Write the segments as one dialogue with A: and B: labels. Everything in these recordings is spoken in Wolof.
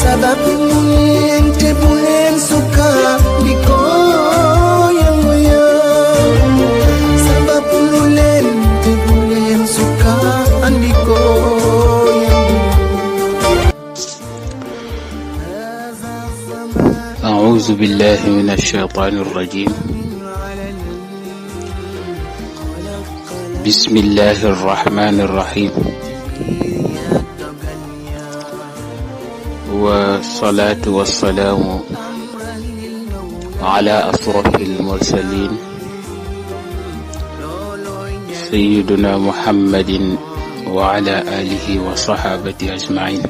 A: sababu ente bulen suka liko yang goyang, sababu ente bulen suka andiko yang
B: أعوذ بالله من الشيطان الرجيم. بسم الله الرحمن الرحيم، والصلاة والسلام على أشرف المرسلين سيدنا محمد وعلى آله وصحابته أجمعين.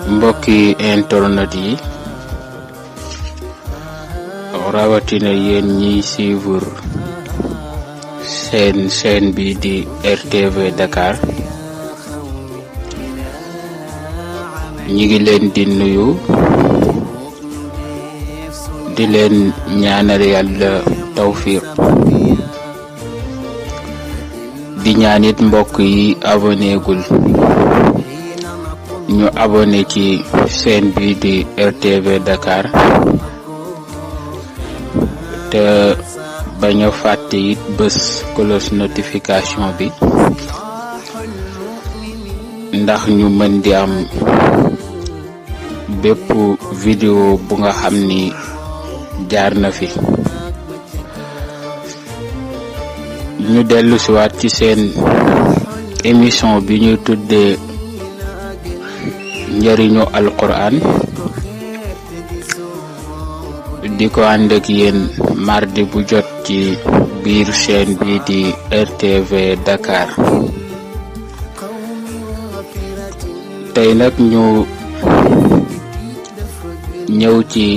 B: mbokki internet yi rawatina yéen ñiy suivre seen chaîne bi di RTV Dakar, ñi ngi leen di nuyu di leen ñaanal yàlla tawfiq, di ñaanit mbokk yi abonné gul ñu abonné ci chaîne bi di RTV Dakar te bañ a fàtte it bés cloche notification bi ndax ñu mën di am bépp vidéo bu nga xam ni jaar na fi. ñu dellu si waat ci seen émission bi ñuy tuddee njariñu alquran, di ko ànd ak yéen mardi bu jot ci biir chaîne bi di RTV Dakar. tey nag ñu ñëw ci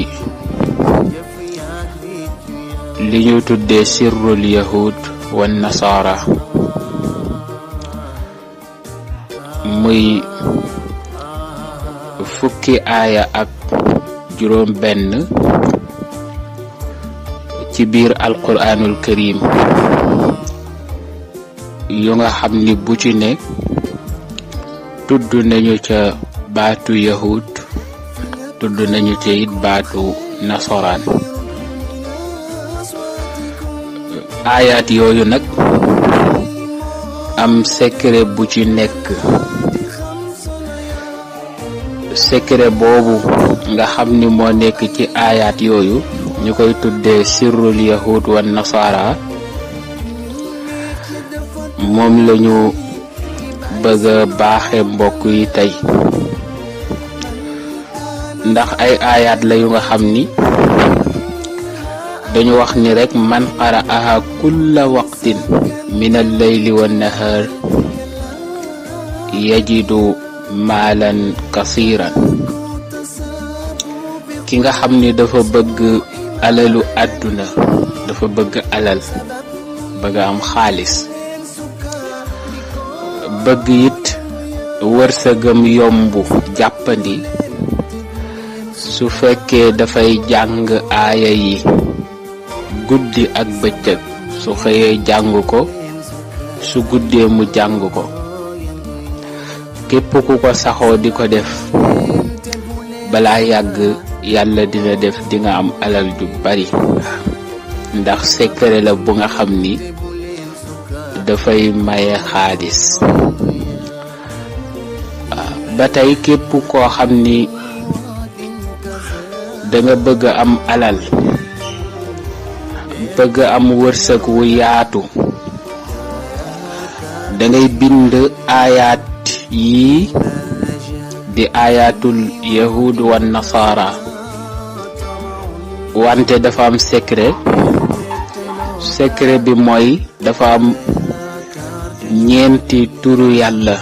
B: li ñu tuddee sirrul yahud wan nasara, muy fukki aaya ak juróom benn ci biir alquranul karim yu nga xam ni bu ci ne tudd nañu ca baatu yahud, tudd nañu ca it baatu nasoraan. aayaat yooyu nag am secret bu ci nekk. secret boobu nga xam ni moo nekk ci aayaat yooyu ñu koy tuddee sirrul yahud wan nasara, moom lañu bëgg a baaxe mbokk yi tey, ndax ay aayaat la yu nga xam ni dañu wax ni rek man qara'aha kulla waqtin min al-layli wan nahar yajidu maalan kasiran. ki nga xam ni dafa bëgg alalu àdduna, dafa bëgg alal, bëgg am xaalis, bëgg it wërsëgam yombu jàppandi, su fekkee dafay jàng aaya yi guddi ak bëccëg, su xëyee jàng ko, su guddee mu jàng ko, képp ku ko saxoo di ko def, balaa yàgg yàlla dina def di nga am alal ju bari, ndax secret la bu nga xam ni dafay maye xaalis. ba tey képp koo xam ni danga bëgg am alal, bëgg am wërsëg wu yaatu, dangay bind aayaat yi di aayatul yahud wan nasara, wante dafa am secret. secret bi mooy dafa am ñeenti turu yàlla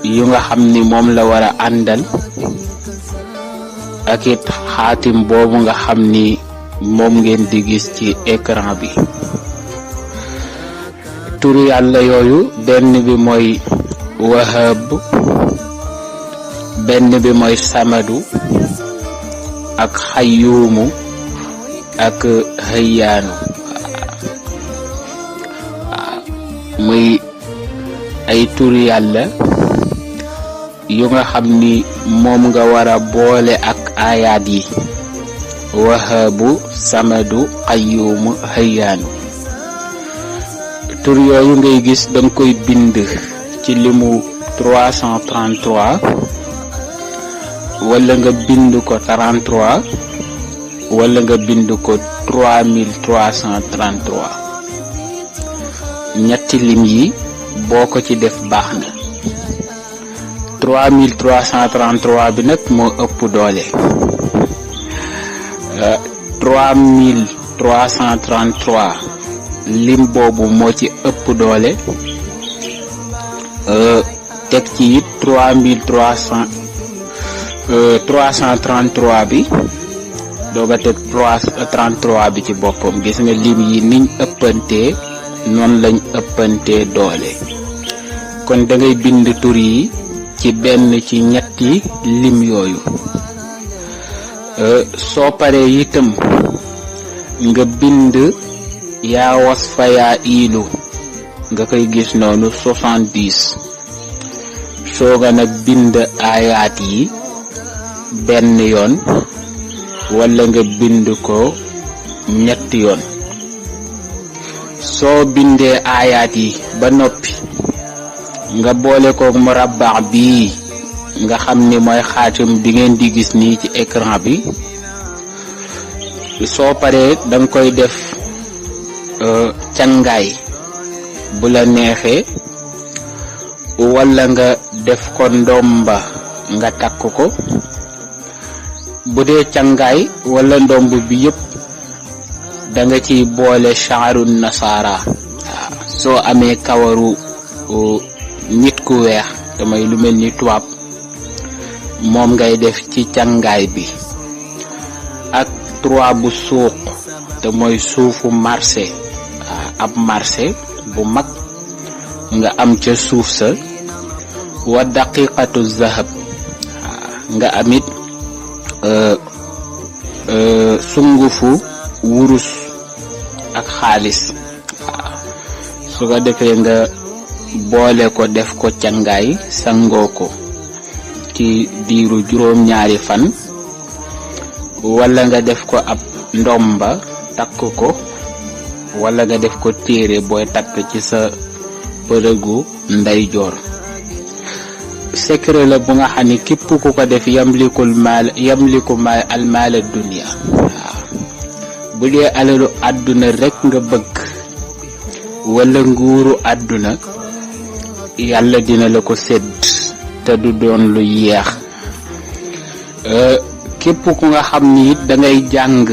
B: yu nga xam ni moom la war a àndal, ak it xaatim boobu nga xam ni moom ngeen di gis ci écran bi. turu yàlla yooyu benn bi mooy wahab, benn bi mooy samadu, ak xayyuumu, ak hayyaanu. muy ay turu yàlla yu nga xam ni moom nga war a boole ak aayaat yi: Wahaabu, Samadu, Qayyuumu, Hayyaanu. tur yooyu ngay gis danga koy bind ci limu 333 wala nga bind ko 33 wala nga bind ko 3333. ñetti lim yi boo ko ci def baax na. 3333 bi nag moo ëpp doole. 3333 lim boobu moo ci ëpp doole. teg ci it 333 bi dooga teg 33 bi ci boppam. gis nga lim yi niñ ëppantee noonu lañ ëppantee doole. kon da ngay bind tur yi ci benn ci ñetti lim yooyu. soo paree itam nga bind yaa wasfa yaa iilu nga koy gis noonu 70. sooga nag bind aayaat yi benn yoon wala nga bind ko ñetti yoon. soo bindee aayaat yi ba noppi nga boole ko murabba bii nga xam ni mooy xaatim bi ngeen di gis nii ci écran bi. soo paree danga koy def cangaay bu la neexee wala nga def ko ndomba nga takk ko. bu dee cangaay wala ndomb bi yépp danga ciy boole sha'ru nasara. soo amee kawaru nit ku weex te may lu mel ni tubaab moom ngay def ci cangaay bi. ak bu suuq te mooy suufu marché. ab marché bu mag nga am ca suuf sa. wa daqiqatu zahab nga amit sungufu wurus ak xaalis. su ko defee nga boole ko def ko cangaay sangoo ko ci diiru juróom-ñaari fan. wala nga def ko ab ndomba takk ko wala nga def ko téere booy takk ci sa përëgu ndeyjoor. secret la bu nga xam ni képp ku ko def yamliku almaal dunya. bu dee alalu àdduna rekk nga bëgg wala nguuru àdduna yàlla dina la ko sédd te du doon lu yeex. képp ku nga xam ni it dangay jàng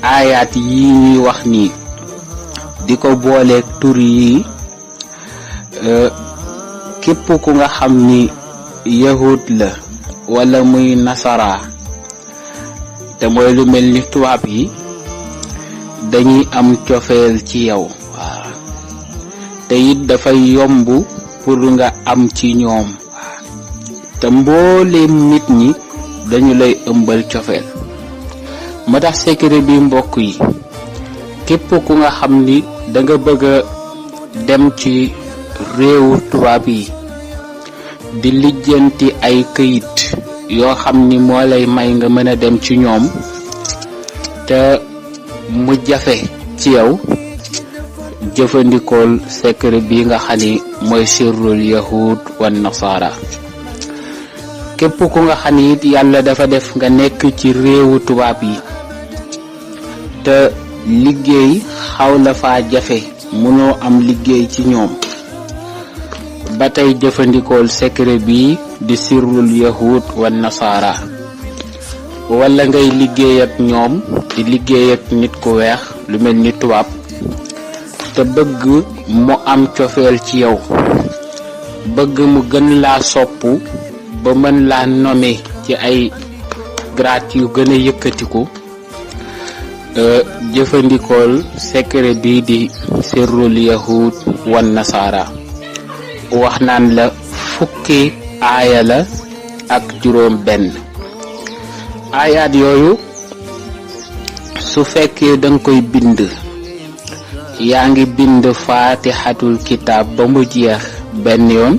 B: aayaat yi ñuy wax nii di ko booleeg tur yi. képp ku nga xam ni yahud la wala muy nasara te mooy lu mel ni tubaab yi dañuy am cofeel ci yow. waaw te it dafay yomb pour nga am ci ñoom. te mbooleem nit ñi dañu lay ëmbal cofeel. moo tax secret bi mbokk yi képp ku nga xam ni danga bëgg a dem ci réewu tubaab yi di lijjanti ay këyit yoo xam ni moo lay may nga mën a dem ci ñoom te mu jafe ci yow, jëfandikool secret bi nga xam ni mooy sirrul yahud wan nasara. képp ku nga xam ni it yàlla dafa def nga nekk ci réewu tubaab yi te liggéey xaw la faa jafe, mënoo am liggéey ci ñoom, ba tey jëfandikool secret bi di sirrul yahud wan nasara. wala ngay liggéey ak ñoom di liggéey ak nit ku weex lu mel ni tubaab te bëgg mu am cofeel ci yow, bëgg mu gën laa sopp ba mën laa nommer ci ay grade yu gën a yëkkatiku. jëfandikool secret bi di sirrul yahud wan nasara. wax naan la fukki aaya la ak juróom benn. aayaat yooyu su fekkee danga koy bind, yaa ngi bind faatixatul kitaab ba mu jeex benn yoon.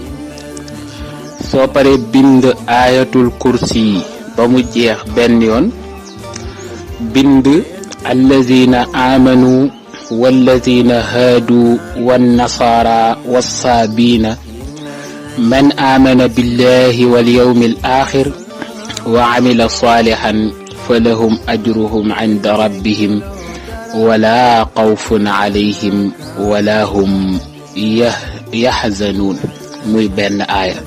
B: soo paree bind ayatul kursi ba mu jeex benn yoon bind allazina amanu wallazina haadu wannasara wassaabiina man amana billahi wal yawmil aaxir wa amila saalihan falahum ajruhum inda rabbihim wala xawfun alayhim wala hum yaxzanuun. muy benn aaya.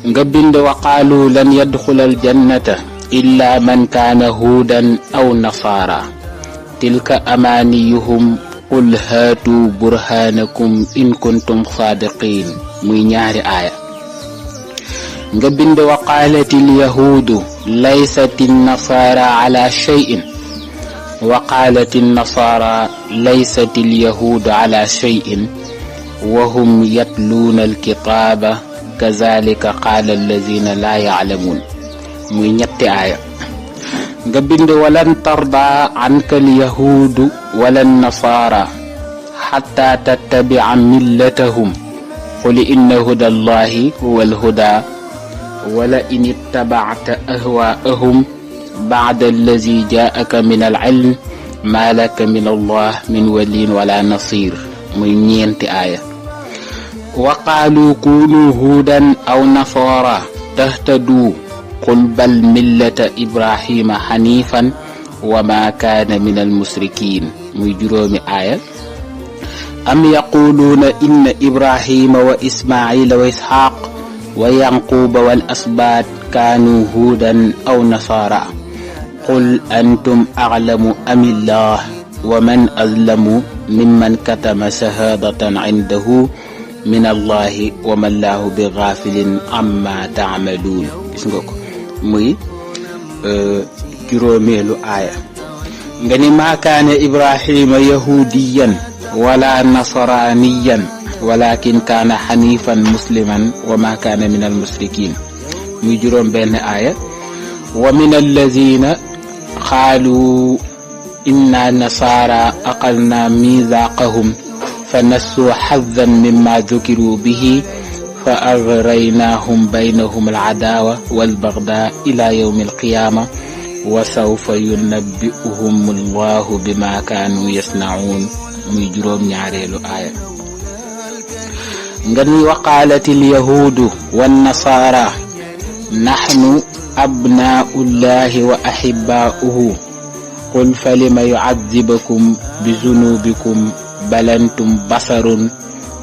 B: nga bind wa qaalu lan yadxula aljannata illa man kaana huudan aw nasaara tilka amaaniyuhum qul haatu burhaanakum in kuntum saadiqiin. muy ñaari aaya. nga bind wa qaalati alyahuudu laysat alnasaara ala shay'in wa qaalati alnasaara laysat alyahuudu ala shay'in wa hum yatluuna alkitaaba kazalika qaala allazina laa ya'lamuun. muy ñetti aaya. nga bind walan tarda anka alyahuudu wala nasaara xatta tattabica millatahum qul inna huda allahi huwa alhuda wala in ittabacta ahwaa'ahum bacda allazi jaa'aka min alcilm maa laka min allah min waliyin wala nasir. muy ñeenti aaya. wa qaalu kunu huudan aw nasaara tahtaduu qul bal millata ibrahima xanifan wa ma kaana min almusrikin. muy juróomi aaya. am yaquluuna inna ibrahima wa ismaila wa isxaaq wa yanquba wal asbaat kaanu huudan aw nasaara qul antum aclamu am illah wa man azlamu mimman katama shahaadatan cindahu min allahi wa ma allahu bi gaafilin amma taamaluun. gis nga ko muy juróomeelu aaya. nga ni maa kaana ibrahima yahudiyan wala nasraniyan walakin kaana xanifan musliman wa ma kaana min almusrikin. muy juróom benn aaya. wa min allazina qaalu inna nasaara aqalna miisaaqahum fa nassuu xazzan mimma dukiruu bihi fa agraynaahum baynahum alcadaawa walbagdaa ila yawmi alqiyaama wa sawfa yunabbi'uhum allahu bima kaanu yasnacuun. muy juróom ñaareelu aaya. nga ni waqaalati alyahuudu wannasaara naxnu abnaa'ullahi wa axibaa'uhu qul falima yucadibakum bizunubikum bal antum basarun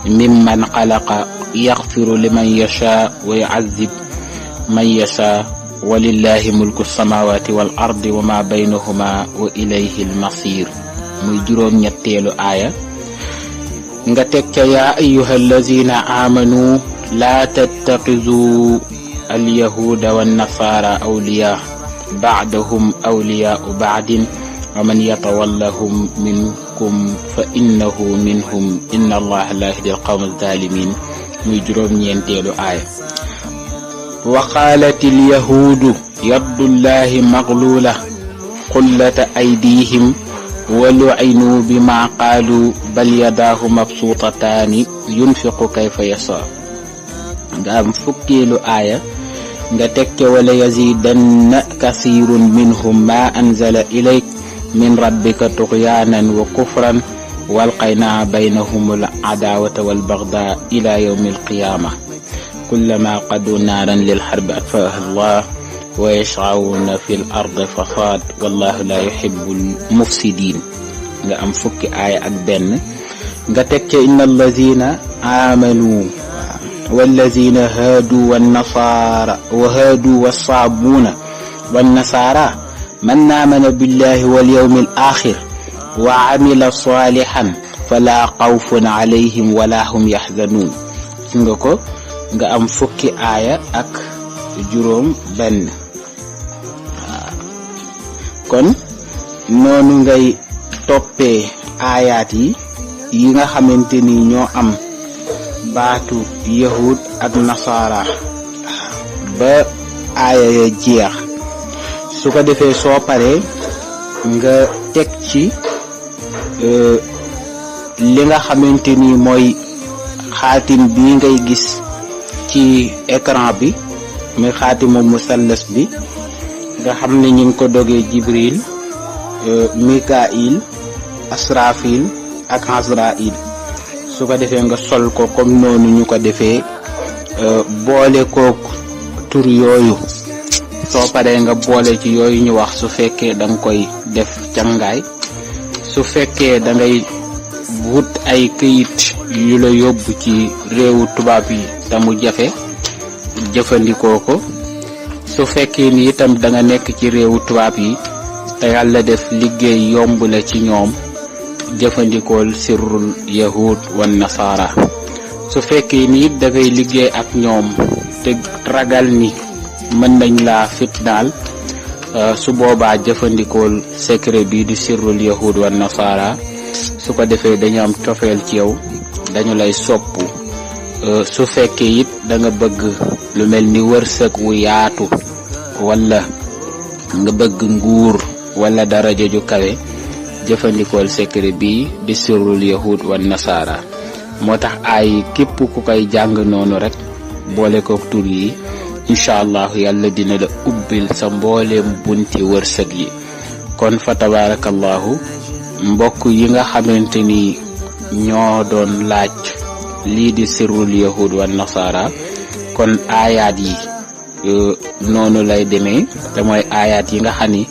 B: mimman xalaqa yaxfiru liman yashaa wa yucadib man yashaa walillahi mulku samaawaati wal ardi wa ma baynahuma wa ilayhi almasir. muy juróom ñetteelu aaya. nga teg ca yaa ayyuha allazina amanu laa tattaxizu alyahuuda wannasaara awliyaa bacdahum awliyaau bacdin wa man yatawallahum minkum fa innahu minhum inna allaha la yahdi alqawma alzalimin. muy juróom ñeenteelu aaya. wa qaalat alyahuudu yaddullahi maglula qullata aydihim wa lu'inu bima qaalu bal yadaahu mabsuutataani yunfiqu kayfa yashaa. nga am fukkeelu aaya. nga teg ca wala yazidanna kasirun minhum ma anzala ilayk min rabbika tughyanan wa kufran walqaynaa baynahum al adaawata wal bagdaa ila yawmi alqiyaama kullama qadu naaran lil harbi atfaaha allah wa yash'awna fi l ardi fasaad wallahu la yuhibbul mufsidin. nga am fukki aaya ak benn. nga teg ca inna allazina amanu wallazina haadu wannasaara wa haadu wassaabuuna wannasaara man aamana billahi wal yawmil aaxir wa amila saalihan fala xawfun alayhim wala hum yaxzanuun. gis nga ko nga am fukki aaya ak juróom benn. kon noonu ngay toppee aayaat yi nga xamante ni ñoo am baatu yahud ak nasaara ba aaya ya jeex. su ko defee soo paree nga teg ci li nga xamante ni mooy xaatim bi ngay gis ci écran bi muy xaatimu musallas bi nga xam ne ñu ngi ko dogee Jibril Mikail Asrafil ak Azrail su ko defee nga sol ko comme noonu ñu ko defee boole kook tur yooyu soo paree nga boole ci yooyu ñu wax su fekkee danga koy def cangaay su fekkee dangay wut ay këyit yu la yóbbu ci réewu tubaab yi te mu jafe jëfandikoo ko su fekkee ni itam da nga nekk ci réewu tubaab yi te yàlla def liggéey yomb la ci ñoom jëfandikool sirrul yahud wan nasara su fekkee ni it dafay liggéey ak ñoom te ragal ni mën nañ laa fitnaal su boobaa jëfandikool secret bi di sirrul yahud wan nasara su ko defee dañu am cofeel ci yow dañu lay sopp su fekkee it da nga bëgg lu mel ni wërsëg wu yaatu wala nga bëgg nguur wala daraja ju kawe jëfandikool secret bi di sirrul yahud wan nasara moo tax ay képp ku koy jàng noonu rek boole ko tur yi incha allah yàlla dina la ubbil sa mbooleem bunti wërsëg yi kon fa tabarakallahu mbokk yi nga xamante ni ñoo doon laaj lii di sirrul yahud wan nasara kon aayaat yi noonu lay demee te mooy aayaat yi nga xam ni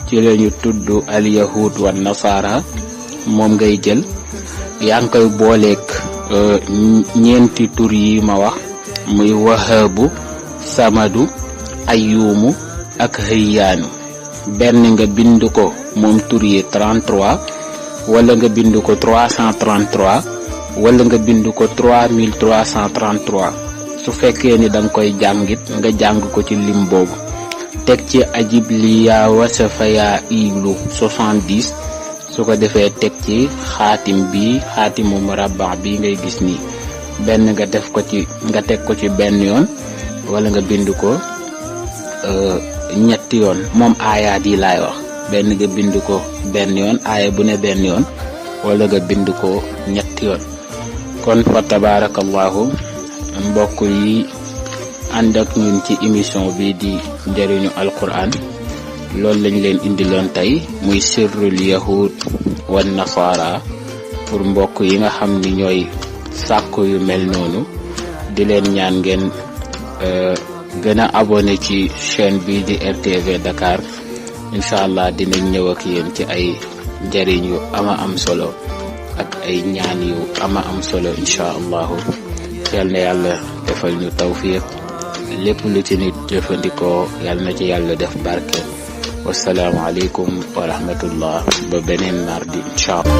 B: ci lañu tudd al yahud wan nasara moom ngay jël yaa ngi koy booleek ñeenti tur yi ma wax muy wahabu samadu ayyumu ak hayyaanu benn nga bind ko moom tur yi 33 wala nga bind ko 333 wala nga bind ko 3333 su fekkee ni danga koy jàngit nga jàng ko ci lim boobu teg ci ajib li yaa wasafa yaa ilu 70 su ko defee teg ci xaatim bi xaatimu murabba bi ngay gis nii benn nga def ko ci nga teg ko ci benn yoon wala nga bind ko ñetti yoon moom aayaat yi laay wax benn nga bind ko benn yoon aaya bu ne benn yoon wala nga bind ko ñetti yoon kon fa tabarakallahu mbokk yi ànd ak ñun ci émission bi di njëriñu alquran loolu lañ leen indiloon tey muy sirrul yahud wan nasara pour mbokk yi nga xam ni ñooy sàkku yu mel noonu di leen ñaan ngeen gën a abonné ci chaîne bi di RTV Dakar incha allah dinañ ñëw ak yéen ci ay njëriñ yu ama am solo ak ay ñaan yu ama am solo incha allahu yal na yàlla defal ñu tawfiq lépp lu ci nit jëfandikoo yal na ci yàlla def barke wassalaamu aleykum wa rahmatullah ba beneen mardi incha allah.